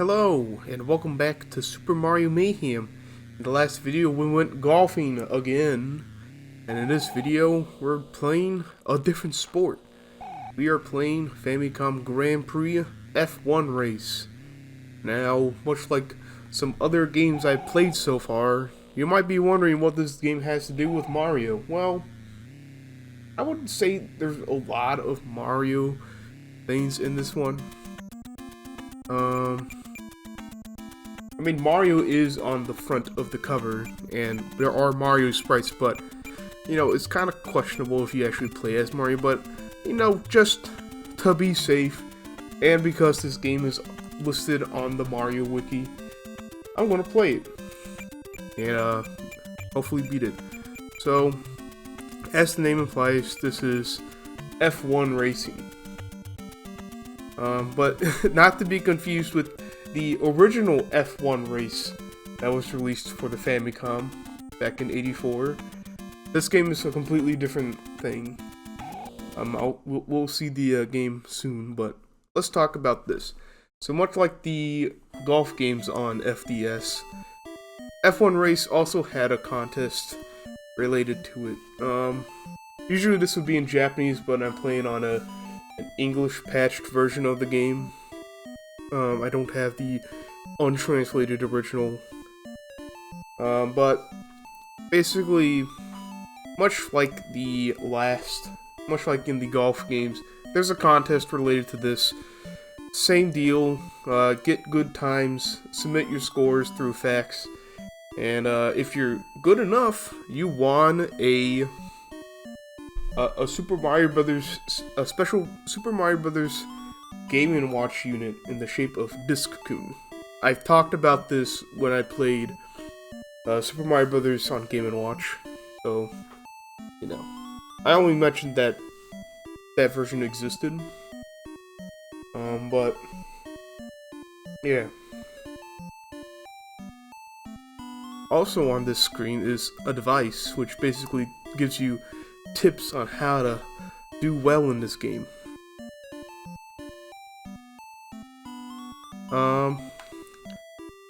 Hello, and welcome back to Super Mario Mayhem. In the last video, we went golfing again, and in this video, we're playing a different sport. We are playing Famicom Grand Prix F1 race. Now, much like some other games I've played so far, you might be wondering what this game has to do with Mario. Well, I wouldn't say there's a lot of Mario things in this one. I mean, Mario is on the front of the cover, and there are Mario sprites, but, you know, it's kind of questionable if you actually play as Mario, but, you know, just to be safe, and because this game is listed on the Mario Wiki, I'm gonna play it, and, hopefully beat it. So, as the name implies, this is F1 racing. But not to be confused with the original F1 race that was released for the Famicom back in '84. This game is a completely different thing. We'll see the game soon, but let's talk about this. So much like the golf games on FDS, F1 Race also had a contest related to it. Usually this would be in Japanese, but I'm playing on an English patched version of the game. I don't have the untranslated original. But basically, much like in the golf games, there's a contest related to this. Same deal, get good times, submit your scores through fax, and if you're good enough, you won a Super Mario Brothers, a special Super Mario Brothers Game & Watch unit in the shape of Disc-kun. I've talked about this when I played Super Mario Brothers on Game & Watch, so, you know. I only mentioned that version existed, but, yeah. Also on this screen is a device, which basically gives you tips on how to do well in this game.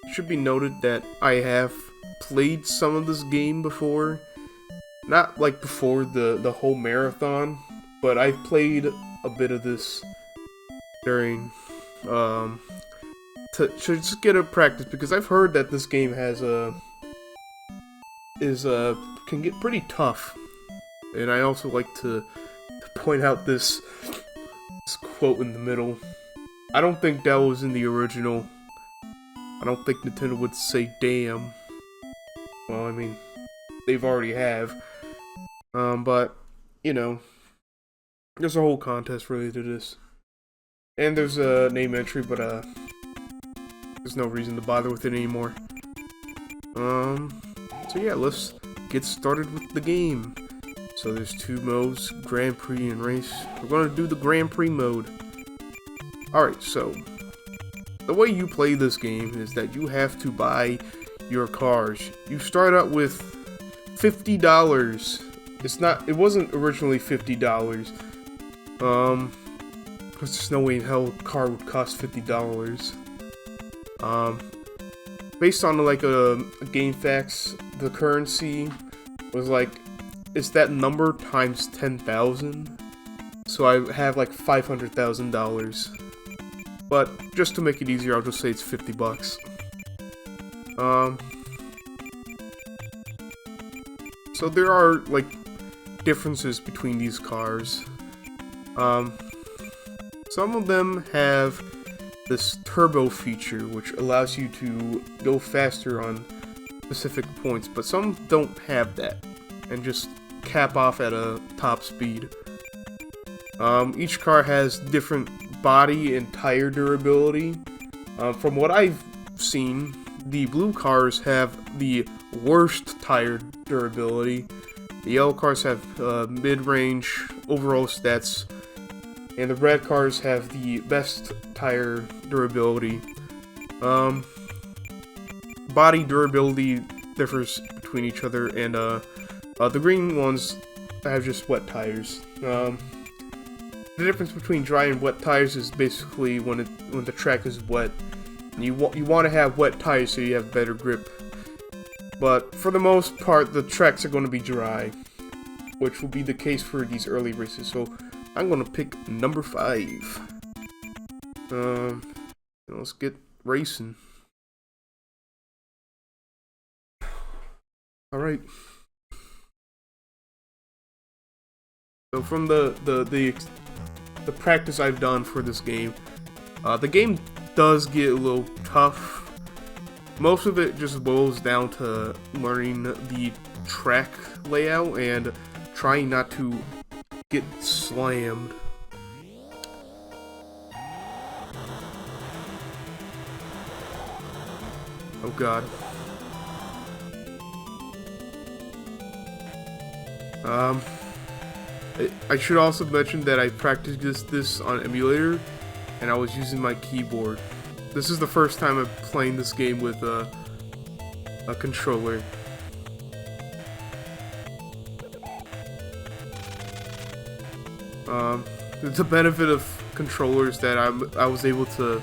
It should be noted that I have played some of this game before. Not like before the whole marathon, but I've played a bit of this during, to just get a practice, because I've heard that this game can get pretty tough. And I also like to point out this quote in the middle. I don't think that was in the original. I don't think Nintendo would say damn. Well, I mean, they've already have. But, you know, there's a whole contest related to this. And there's a name entry, but there's no reason to bother with it anymore. So yeah, let's get started with the game. So there's two modes, Grand Prix and Race. We're gonna do the Grand Prix mode. Alright, so the way you play this game is that you have to buy your cars. You start out with $50. It wasn't originally $50. There's just no way in hell a car would cost $50. Based on like a GameFAQs, the currency was like, it's that number times 10,000. So I have like $500,000. But just to make it easier, I'll just say it's $50. So there are like differences between these cars. Some of them have this turbo feature, which allows you to go faster on specific points, but some don't have that, and just cap off at a top speed. Each car has different body and tire durability. From what I've seen, the blue cars have the worst tire durability. The yellow cars have mid-range overall stats, and the red cars have the best tire durability. Body durability differs between each other, and the green ones have just wet tires. The difference between dry and wet tires is basically when the track is wet, You want to have wet tires so you have better grip. But for the most part, the tracks are going to be dry, which will be the case for these early races. So I'm going to pick number 5. Let's get racing. All right. So from the practice I've done for this game, the game does get a little tough. Most of it just boils down to learning the track layout and trying not to get slammed. Oh god. I should also mention that I practiced this on emulator, and I was using my keyboard. This is the first time I'm playing this game with a controller. The benefit of controllers that I was able to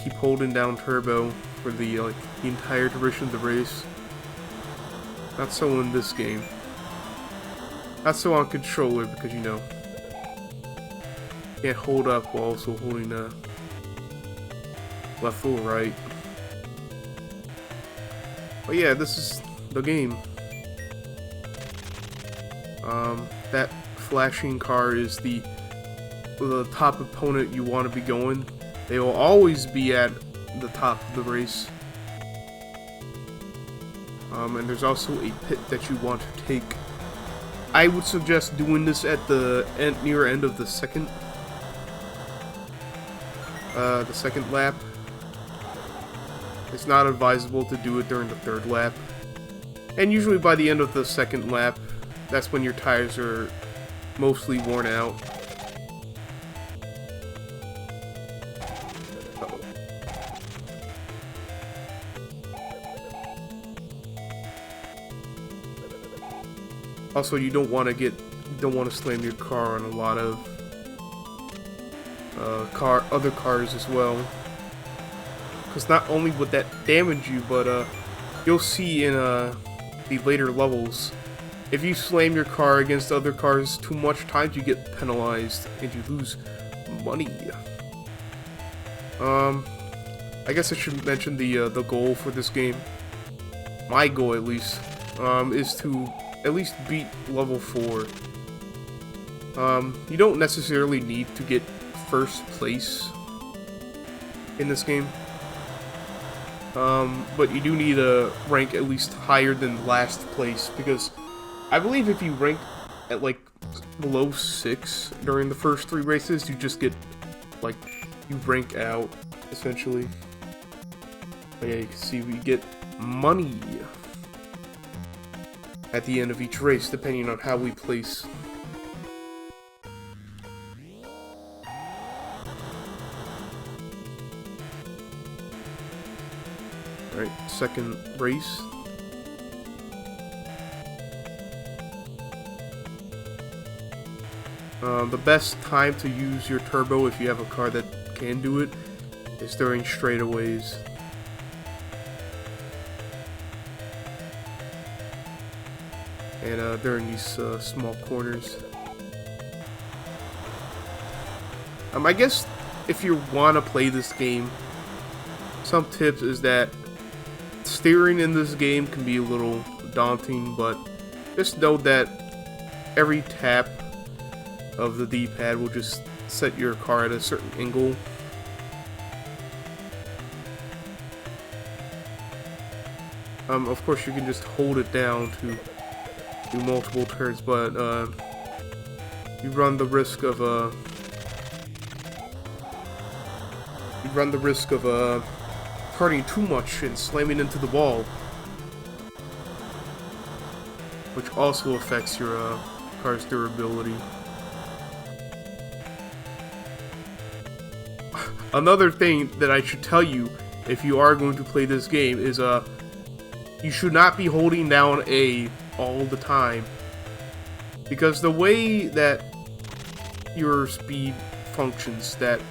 keep holding down turbo for the entire duration of the race. Not so in this game. Not so on controller because, you know, can't hold up while also holding left or right. But yeah, this is the game. That flashing car is the top opponent you want to be going. They will always be at the top of the race. And there's also a pit that you want to take. I would suggest doing this at the near end of the second lap. It's not advisable to do it during the third lap. And usually by the end of the second lap, that's when your tires are mostly worn out. Uh-oh. Also, you don't want to slam your car on a lot of other cars as well, because not only would that damage you, but you'll see in the later levels, if you slam your car against other cars too much times, you get penalized and you lose money. I guess I should mention the goal for this game. My goal, at least, is to at least beat level 4. You don't necessarily need to get first place in this game, but you do need to rank at least higher than last place, because I believe if you rank at like below 6 during the first 3 races, you just get you rank out essentially. But yeah, you can see we get money at the end of each race, depending on how we place. Alright, second race. The best time to use your turbo, if you have a car that can do it, is during straightaways. And during these small corners. I guess if you want to play this game, some tips is that steering in this game can be a little daunting, but just know that every tap of the D-pad will just set your car at a certain angle. Of course, you can just hold it down to do multiple turns, but you run the risk of turning too much and slamming into the wall, which also affects your car's durability. Another thing that I should tell you if you are going to play this game is you should not be holding down A all the time, because the way that your speed functions, that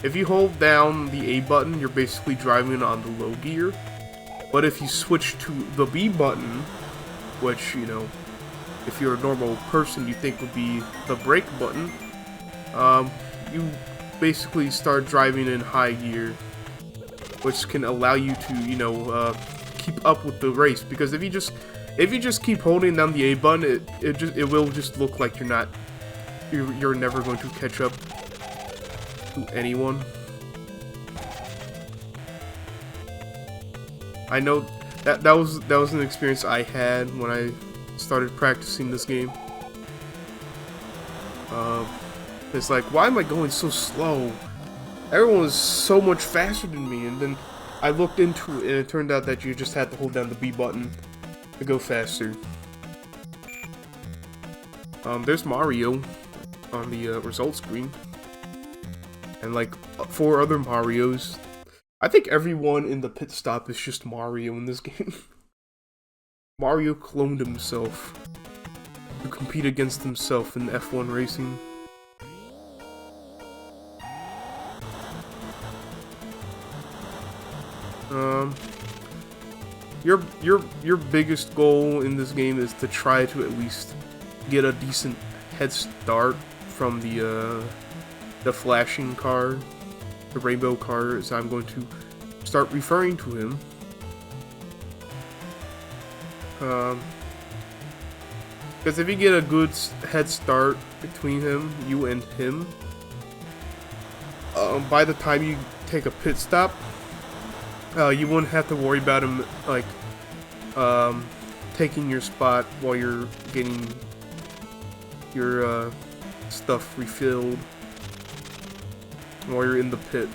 if you hold down the A button, you're basically driving on the low gear. But if you switch to the B button, which, you know, if you're a normal person, you think would be the brake button, you basically start driving in high gear, which can allow you to, you know, keep up with the race. Because if you just keep holding down the A button, it will just look like you're never going to catch up to anyone. I know that was an experience I had when I started practicing this game. It's like, why am I going so slow? Everyone was so much faster than me, and then I looked into it, and it turned out that you just had to hold down the B button to go faster. There's Mario on the results screen, and like 4 other Marios. I think everyone in the pit stop is just Mario in this game. Mario cloned himself to compete against himself in F1 racing. Your biggest goal in this game is to try to at least get a decent head start from the flashing car, the rainbow car, as I'm going to start referring to him. Because if you get a good head start between you and him, by the time you take a pit stop, you wouldn't have to worry about him like taking your spot while you're getting your stuff refilled while you're in the pit.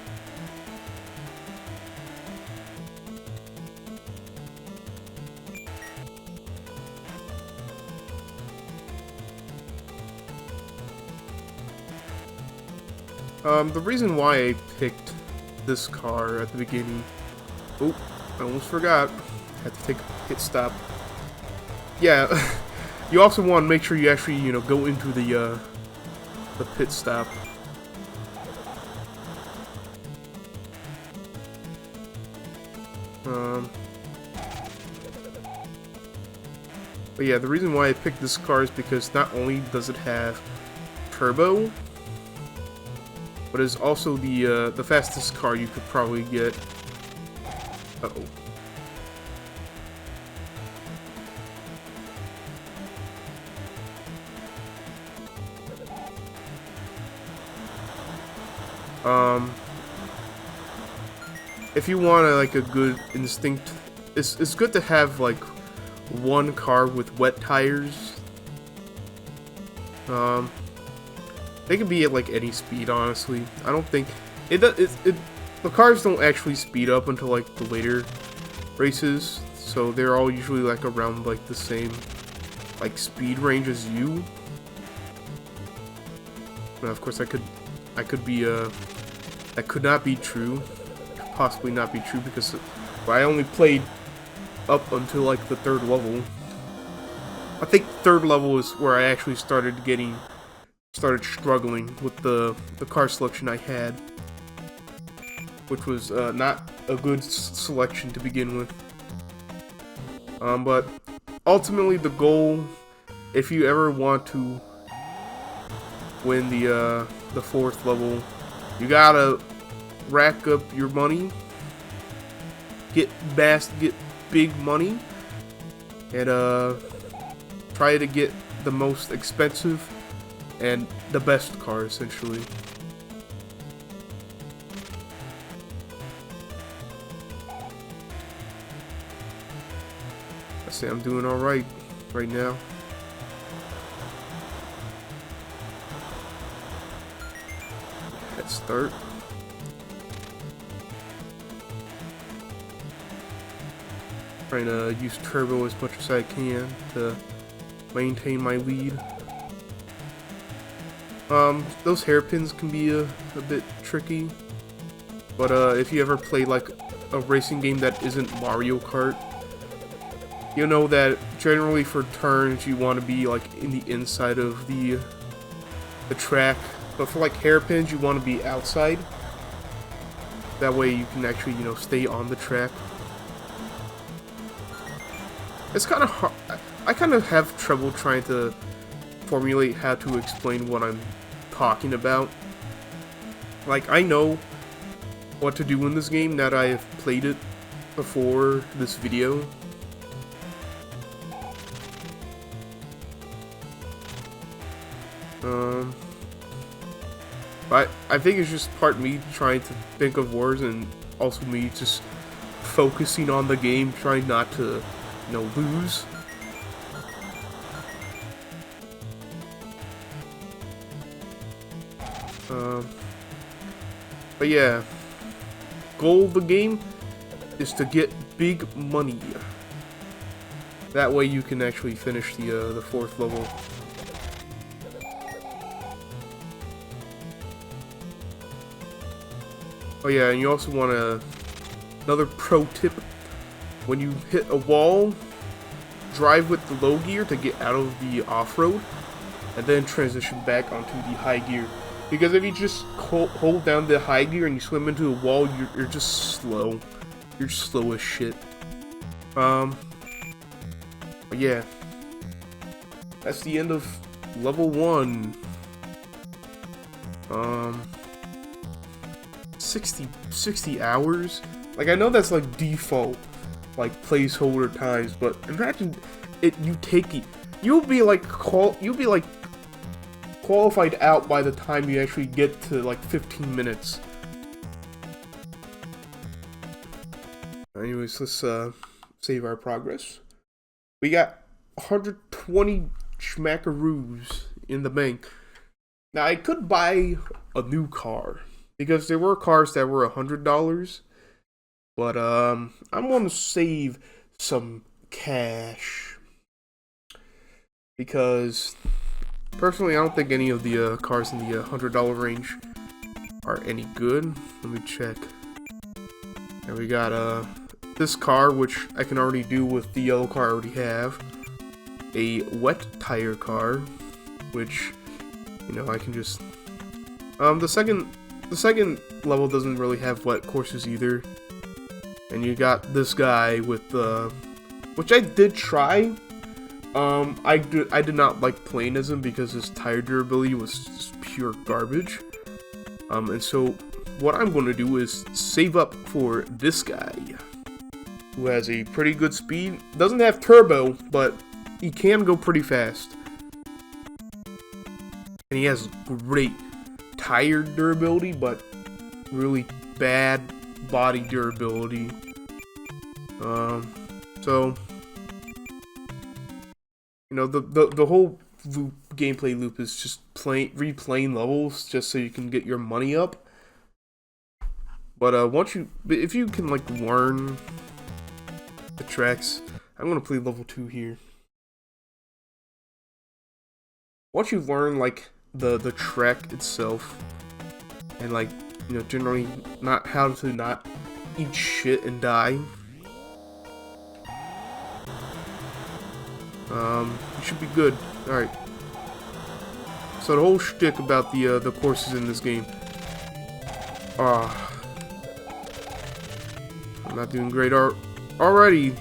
The reason why I picked this car at the beginning... Oh, I almost forgot. Had to take a pit stop. Yeah, you also want to make sure you actually, you know, go into the pit stop. But yeah, the reason why I picked this car is because not only does it have turbo, but it's also the fastest car you could probably get. Uh-oh. If you want like a good instinct, it's good to have like one car with wet tires. They can be at like any speed, honestly. I don't think the cars don't actually speed up until like the later races, so they're all usually like around like the same like speed range as you. Now, of course, that could not be true. Possibly not be true because I only played up until like the 3rd level. I think 3rd level is where I actually started struggling with the car selection I had, which was not a good selection to begin with. But ultimately, the goal, if you ever want to win the 4th level, you gotta rack up your money, get big money, and try to get the most expensive and the best car, essentially. I say I'm doing alright right now. Let's start. Trying to use turbo as much as I can to maintain my lead. Those hairpins can be a bit tricky, but if you ever play like a racing game that isn't Mario Kart, you know that generally for turns you want to be like in the inside of the track, but for like hairpins you want to be outside. That way you can actually, you know, stay on the track. It's kind of hard. I kind of have trouble trying to formulate how to explain what I'm talking about. Like, I know what to do in this game now that I have played it before this video. But I think it's just part me trying to think of words and also me just focusing on the game, trying not to, you know, lose. But yeah, goal of the game is to get big money. That way you can actually finish the 4th level. Oh yeah, and you also want another pro tip. When you hit a wall, drive with the low gear to get out of the off-road, and then transition back onto the high gear. Because if you just hold down the high gear and you swim into a wall, you're just slow. You're slow as shit. But yeah. That's the end of level 1. 60 hours? Like, I know that's like default, like placeholder times, but imagine it, you'll be like qualified out by the time you actually get to like 15 minutes. Anyways, let's save our progress. We got 120 schmackaroos in the bank. Now I could buy a new car because there were cars that were $100, but I'm gonna save some cash because personally, I don't think any of the cars in the $100 range are any good. Let me check. And we got this car, which I can already do with the yellow car I already have. A wet tire car, which, you know, I can just. The second level doesn't really have wet courses either. And you got this guy with the, which I did try. I did not like playing as him because his tire durability was just pure garbage. And so what I'm going to do is save up for this guy, who has a pretty good speed. Doesn't have turbo, but he can go pretty fast. And he has great tire durability, but really bad body durability. So, you know, the whole gameplay loop is just replaying levels just so you can get your money up. But if you can like learn the tracks, I'm gonna play level 2 here. Once you learn like the track itself, and like, you know, generally not how to not eat shit and die, you should be good. All right. So the whole shtick about the courses in this game. I'm not doing great already.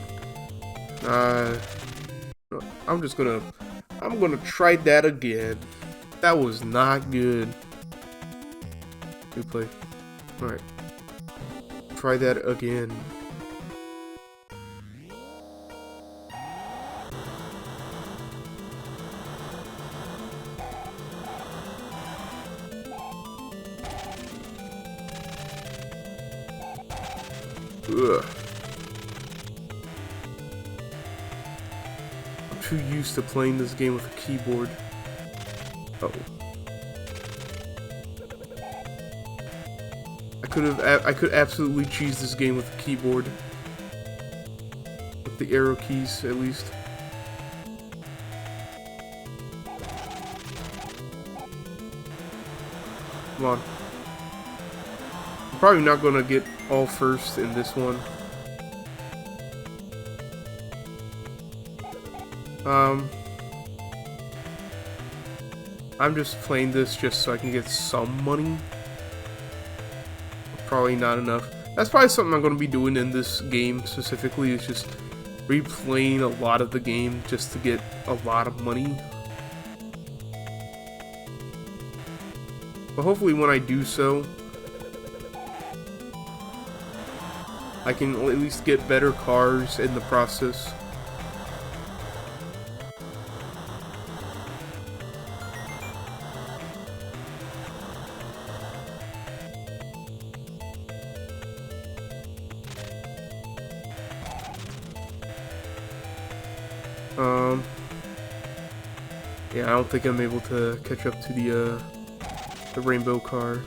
I'm gonna try that again. That was not good. Good play. All right. Try that again. Ugh. I'm too used to playing this game with a keyboard. Uh-oh. I could absolutely cheese this game with a keyboard. With the arrow keys, at least. Come on. I'm probably not gonna get all first in this one. I'm just playing this just so I can get some money. probably not enough. That's probably something I'm going to be doing in this game specifically, is just replaying a lot of the game just to get a lot of money. But hopefully when I do so, I can at least get better cars in the process. Yeah, I don't think I'm able to catch up to the rainbow car.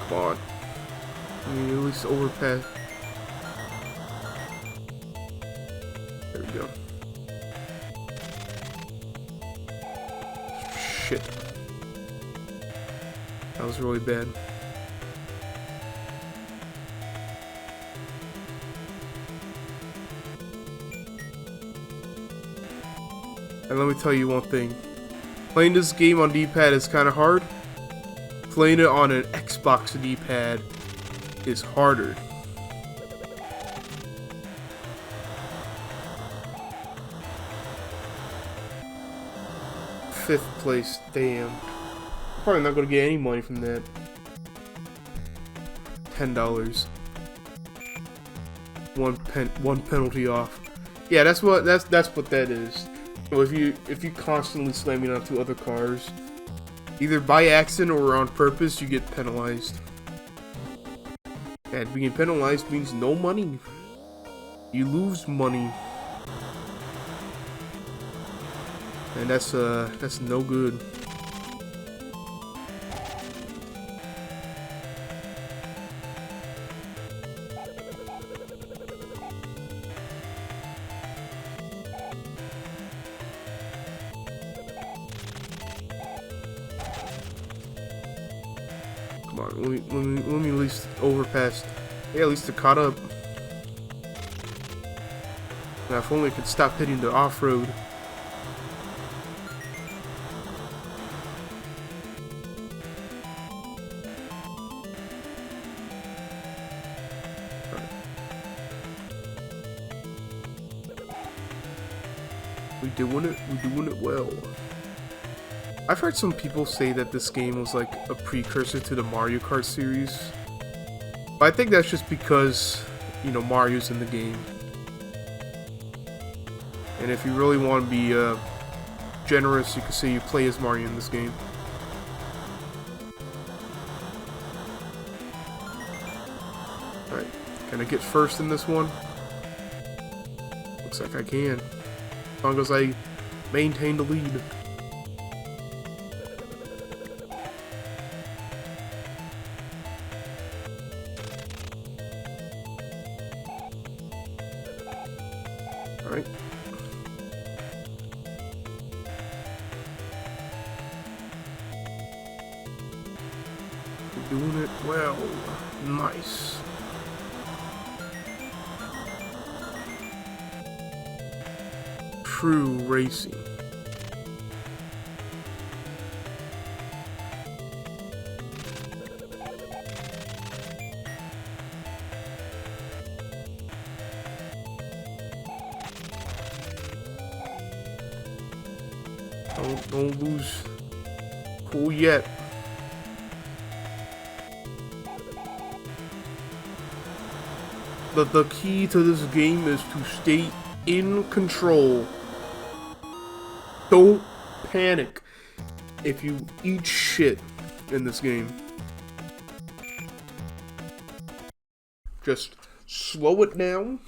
Come on. I mean, at least overpass. There we go. Shit. That was really bad. And let me tell you one thing. Playing this game on D-pad is kind of hard. Playing it on an Xbox D-pad is harder. Fifth place, damn. Probably not gonna get any money from that. $10. One penalty off. Yeah, that's what that is. So if you constantly slamming onto other cars, either by accident or on purpose, you get penalized. And being penalized means no money. You lose money. And that's no good. Come on, let me at least overpass. Yeah, at least I caught up. Now, if only I could stop hitting the off-road. We're doing it well. I've heard some people say that this game was like a precursor to the Mario Kart series. But I think that's just because, you know, Mario's in the game. And if you really want to be generous, you could say you play as Mario in this game. Alright, can I get first in this one? Looks like I can. As long as I maintain the lead. Alright. We're doing it well. Nice. True racing. Don't lose cool yet. But the key to this game is to stay in control. Don't panic if you eat shit in this game. Just slow it down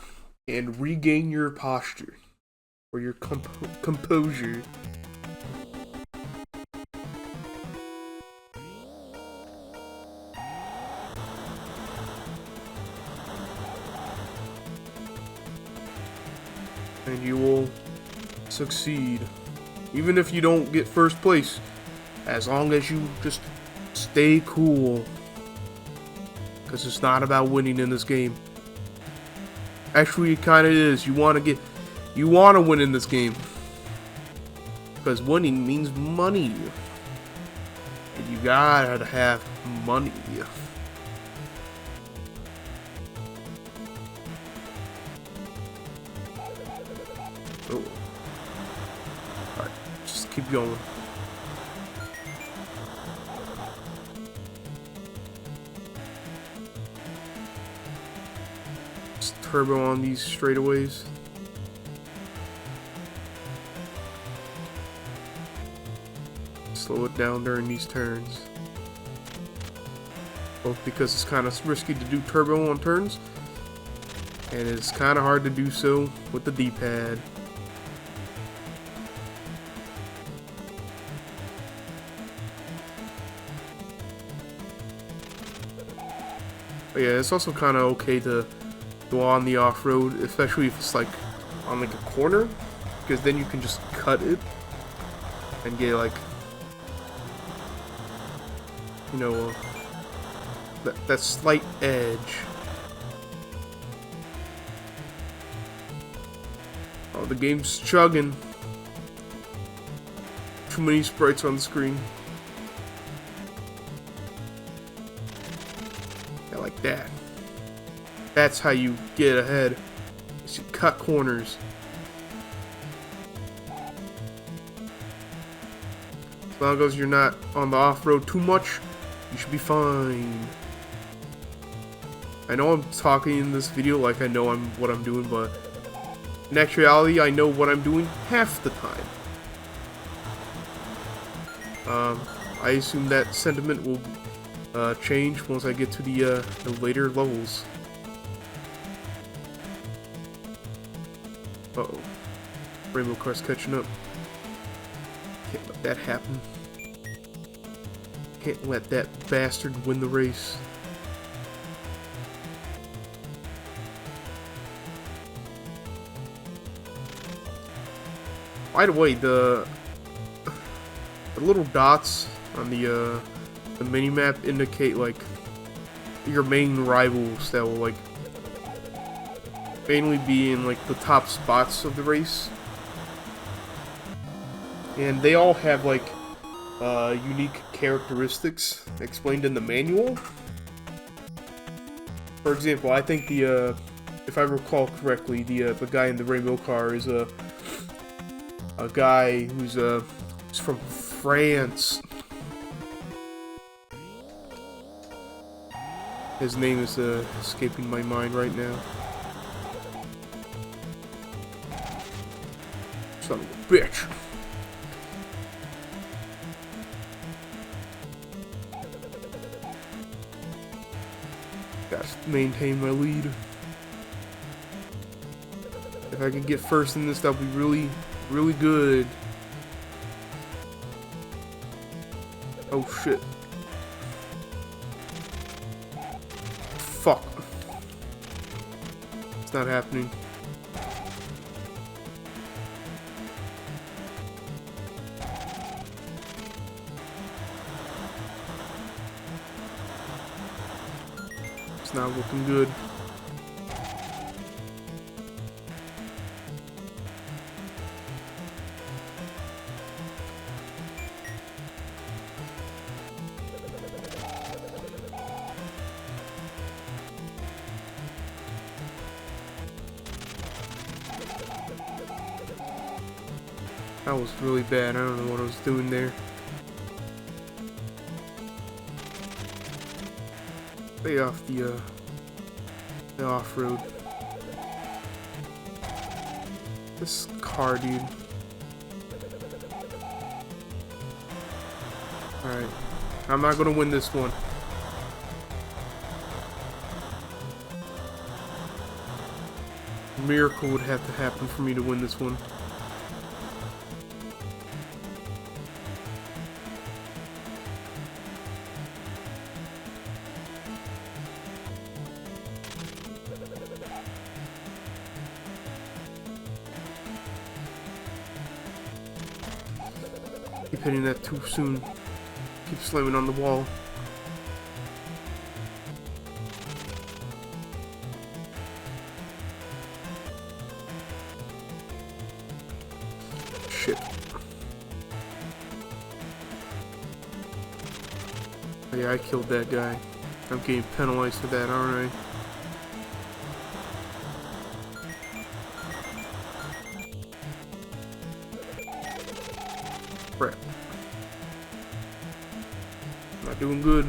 and regain your posture or your composure. And you will succeed. Even if you don't get first place, as long as you just stay cool. Because it's not about winning in this game. Actually, it kind of is. You want to win in this game. Because winning means money. And you gotta have money. Oh. Alright, just keep going. Just turbo on these straightaways. Slow it down during these turns. Both because it's kind of risky to do turbo on turns, and it's kind of hard to do so with the D-pad. But yeah, it's also kind of okay to go on the off-road, especially if it's like on like a corner, because then you can just cut it and get like, you know, that slight edge. Oh, the game's chugging. Too many sprites on the screen. Yeah, like that. That's how you get ahead. You should cut corners. As long as you're not on the off-road too much, you should be fine. I know I'm talking in this video like I know what I'm doing, but in actuality, I know what I'm doing half the time. I assume that sentiment will change once I get to the later levels. Uh-oh. Rainbow Kart's catching up. Can't let that happen. Can't let that bastard win the race. By the way, the little dots on the mini-map indicate like your main rivals that will like mainly be in like the top spots of the race, and they all have like unique characteristics explained in the manual. For example, I think the if I recall correctly, the guy in the rainbow car is a guy who's from France. His name is escaping my mind right now. Son of a bitch. Gotta maintain my lead. If I can get first in this, that'll be really, really good. Oh shit. Fuck. It's not happening. It's not looking good. That was really bad. I don't know what I was doing there. Stay off the off-road. This car, dude. Alright. I'm not gonna win this one. A miracle would have to happen for me to win this one. Keep hitting that too soon. Keep slamming on the wall. shit. Oh, yeah, I killed that guy. I'm getting penalized for that, aren't I? Crap. Not doing good.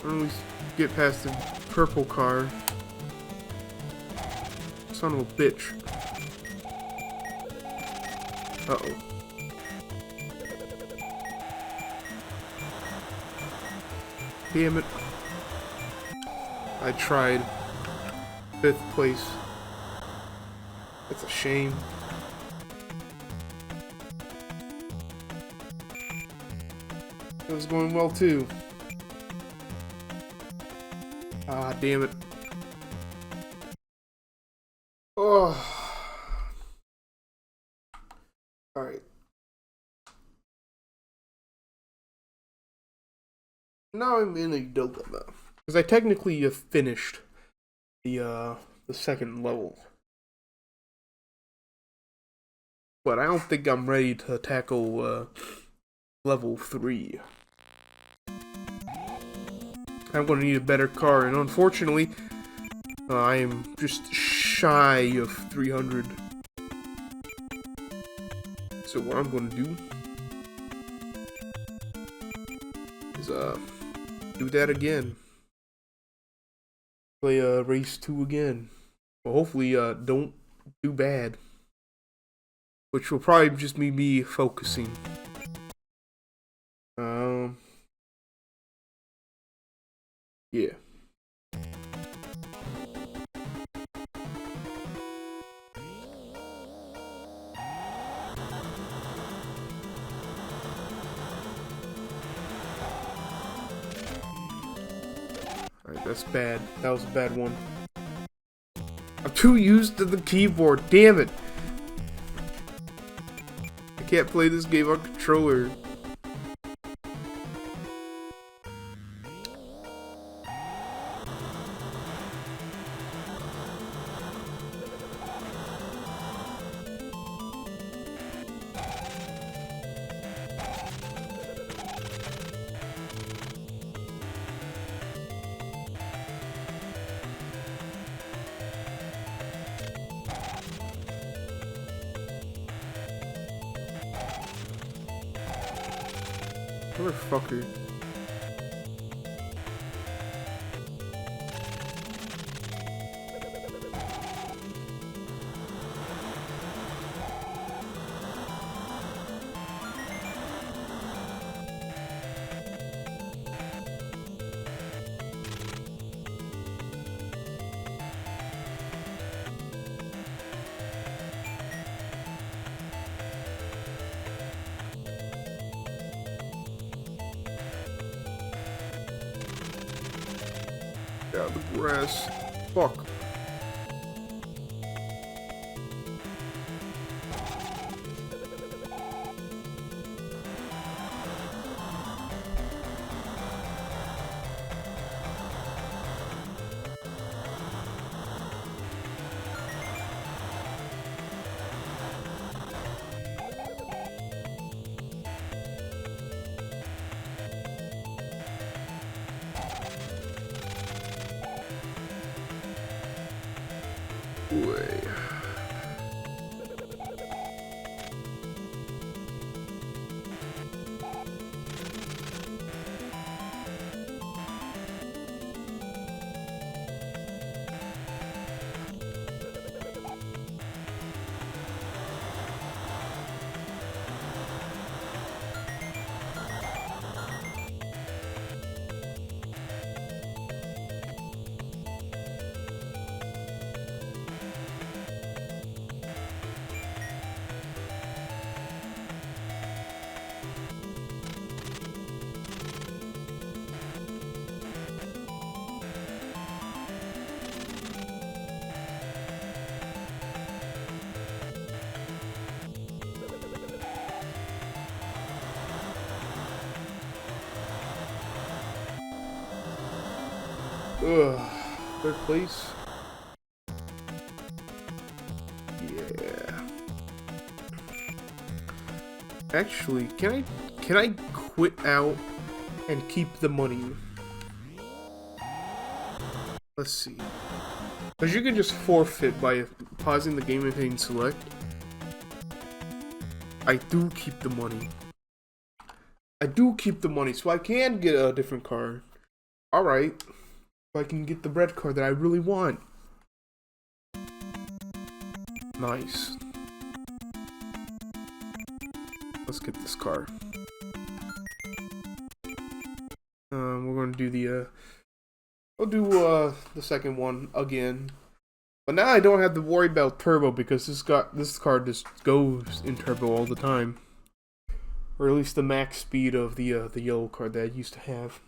When we get past the purple car. Son of a bitch. Uh-oh. Damn it. I tried. 5th place. That's a shame. It was going well too. Ah, damn it. Oh. Alright. Now I'm in a dilemma. Because I technically have finished the second level. But I don't think I'm ready to tackle level 3. I'm going to need a better car, and unfortunately, I am just shy of 300. So what I'm going to do is do that again. Play race 2 again. Well, hopefully don't do bad. Which will probably just be me focusing. Yeah. Alright, that's bad. That was a bad one. I'm too used to the keyboard, damn it! I can't play this game on controller. Motherfucker. Yeah, the grass. Fuck. Way. Ugh. Third place. Yeah. Actually, can I quit out and keep the money? Let's see. Because you can just forfeit by pausing the game and hitting select. I do keep the money. I do keep the money, so I can get a different car. Alright. So I can get the red car that I really want. Nice. Let's get this car. We're gonna do the, I'll do, the second one again. But now I don't have to worry about turbo because this car just goes in turbo all the time. Or at least the max speed of the yellow car that I used to have.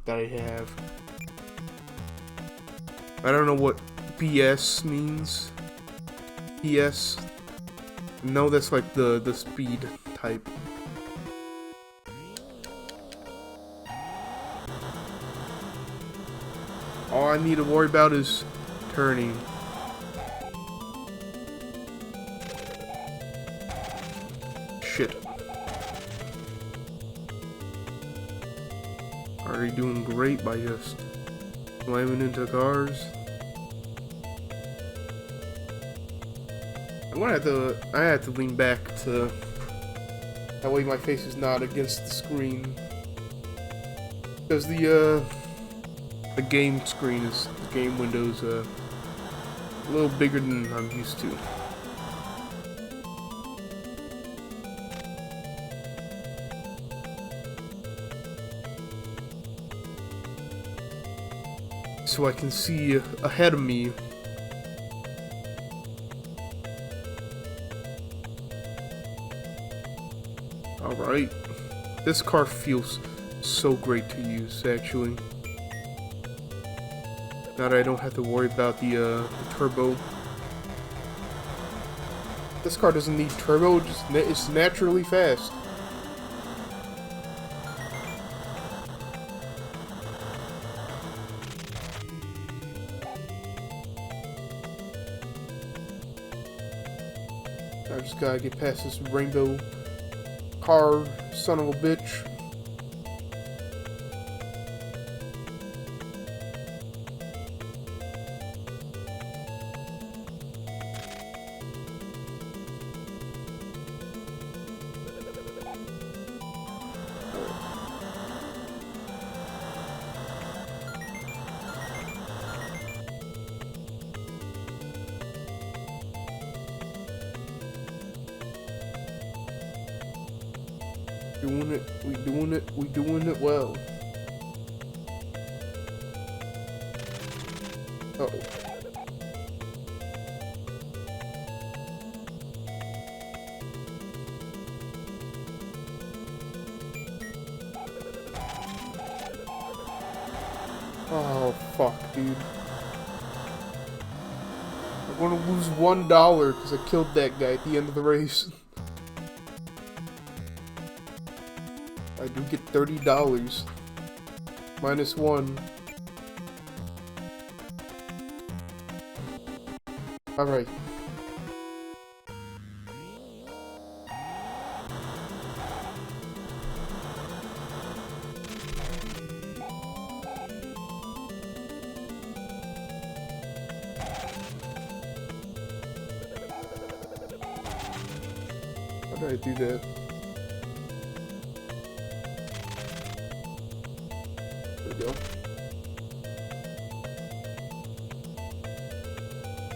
That I have. I don't know what PS means. PS. No, that's like the speed type. All I need to worry about is turning. Shit. Already doing great by just slamming into cars. I have to lean back to that way my face is not against the screen. Because the game screen is the game window's a little bigger than I'm used to. So I can see ahead of me. Alright. This car feels so great to use, actually. Now that I don't have to worry about the turbo. This car doesn't need turbo, it's naturally fast. I just gotta get past this rainbow car, son of a bitch. We doing it well. Uh-oh. Oh, fuck, dude. I'm gonna lose $1 because I killed that guy at the end of the race. I do get $30. Minus 1. Alright. How did I do that? Go.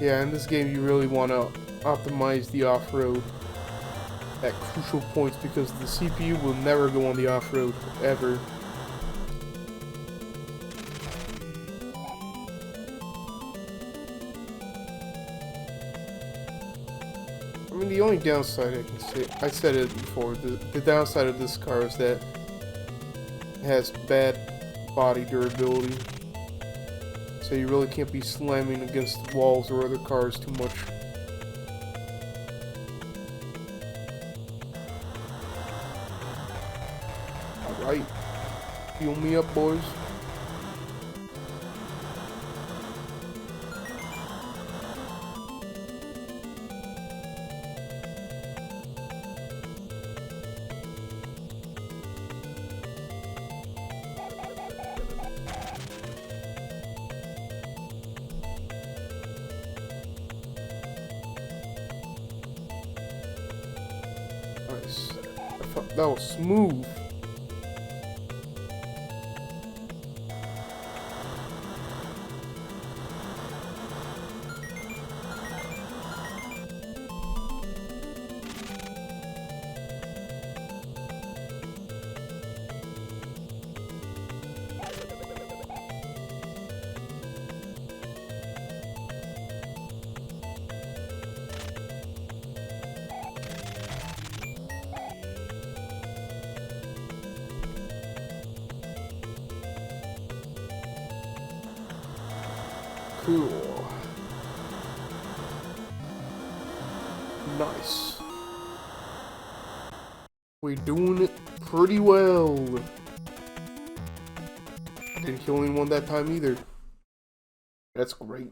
Yeah, in this game you really want to optimize the off-road at crucial points because the CPU will never go on the off-road, ever. I mean, the only downside I can say, I said it before, the downside of this car is that it has bad body durability, so you really can't be slamming against walls or other cars too much. Alright, fuel me up, boys. Nice. I thought that was smooth. Cool. Nice. We're doing it pretty well. Didn't kill anyone that time either. That's great.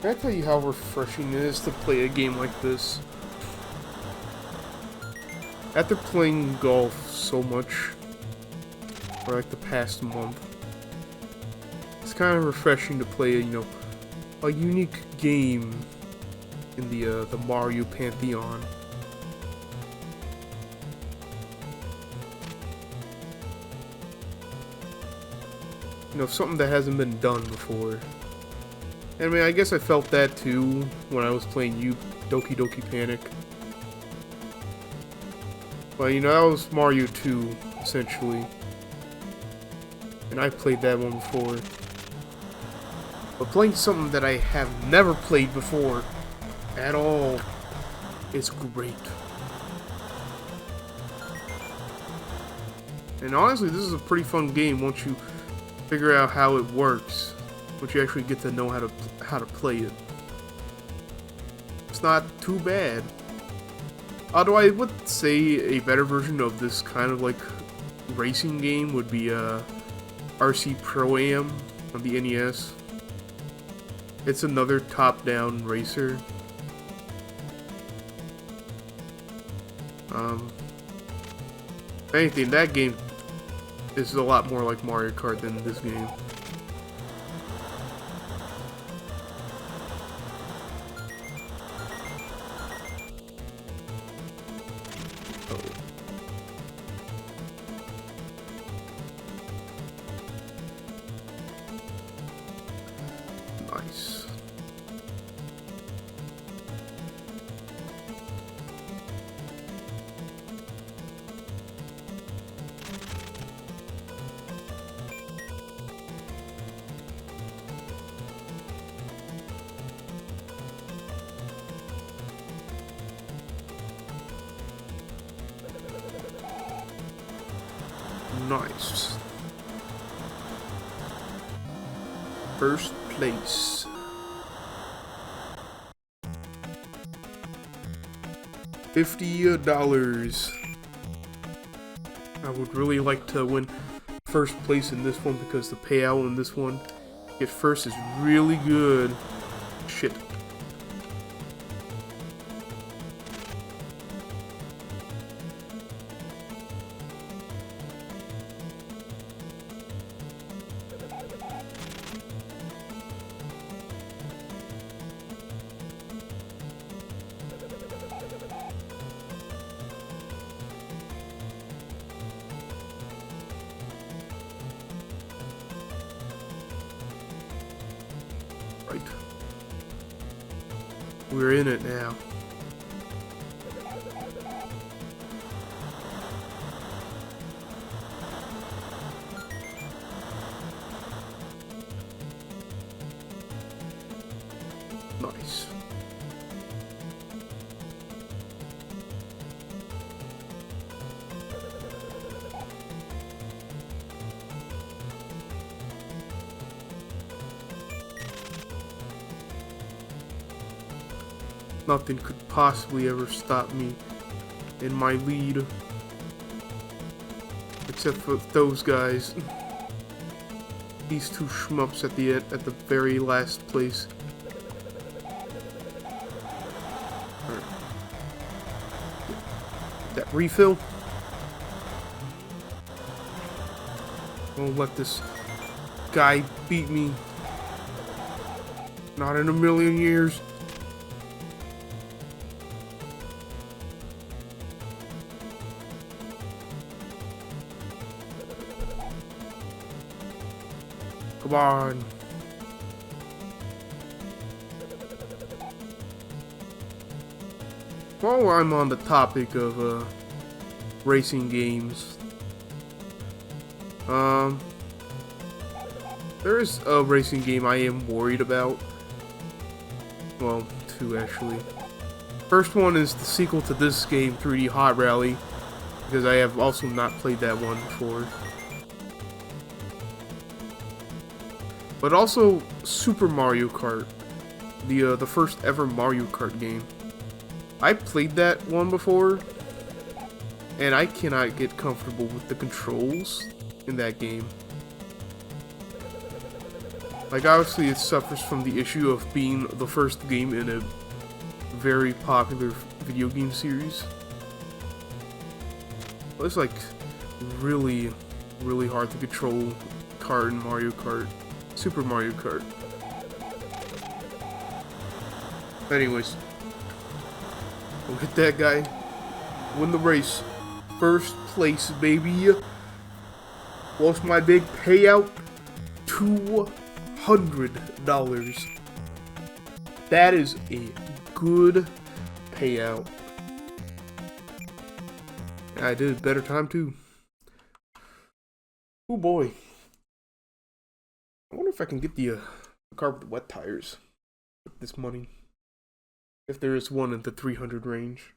Can I tell you how refreshing it is to play a game like this? After playing golf so much for like the past month, it's kind of refreshing to play, you know, a unique game in the Mario Pantheon. You know, something that hasn't been done before. I mean, I guess I felt that too when I was playing Doki Doki Panic. But, you know, that was Mario 2, essentially. And I played that one before. But playing something that I have never played before at all is great. And honestly, this is a pretty fun game once you figure out how it works. Once you actually get to know how to play it. It's not too bad. Although I would say a better version of this kind of like racing game would be RC Pro-Am on the NES. It's another top-down racer. If anything, that game is a lot more like Mario Kart than this game. Nice. Nice. First place. $50. I would really like to win first place in this one because the payout in this one, get first, is really good. Shit. Right. We're in it now. Nice. Nothing could possibly ever stop me in my lead. Except for those guys. These two shmups at the end, at the very last place. Right. That refill. Don't let this guy beat me. Not in a million years. Come on. While I'm on the topic of racing games, there is a racing game I am worried about. Well, two actually. First one is the sequel to this game, 3D Hot Rally, because I have also not played that one before. But also Super Mario Kart, the first ever Mario Kart game. I played that one before, and I cannot get comfortable with the controls in that game. Like, obviously it suffers from the issue of being the first game in a very popular video game series. It's like really hard to control kart in Mario Kart. Super Mario Kart. Anyways, we'll hit that guy. Win the race. First place, baby. What's my big payout? $200. That is a good payout. I did a better time too. Oh boy. I wonder if I can get the car with wet tires with this money. If there is one in the 300 range.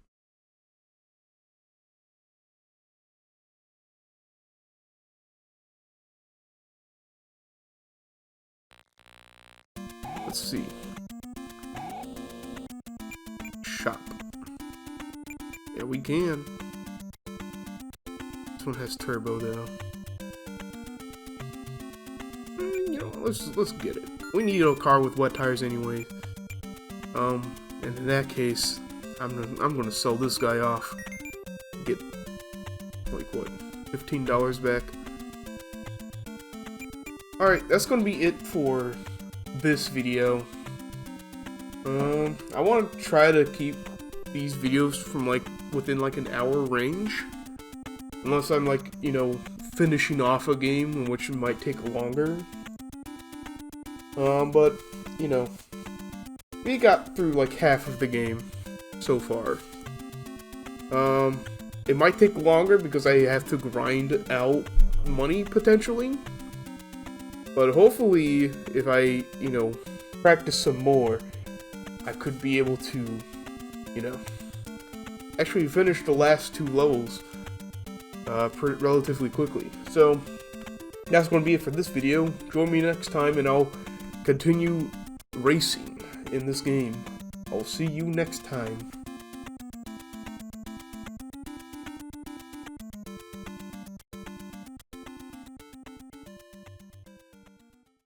Let's see. Shop. Yeah, we can. This one has turbo though. Let's get it. We need a car with wet tires anyway. And in that case, I'm gonna sell this guy off. Get like what, $15 back. All right, that's gonna be it for this video. I want to try to keep these videos from like within like an hour range, unless I'm like, you know, finishing off a game, which might take longer. But, you know, we got through like half of the game so far. It might take longer because I have to grind out money potentially. But hopefully, if I, you know, practice some more, I could be able to, you know, actually finish the last two levels relatively quickly. So, that's going to be it for this video. Join me next time and I'll continue racing in this game. I'll see you next time.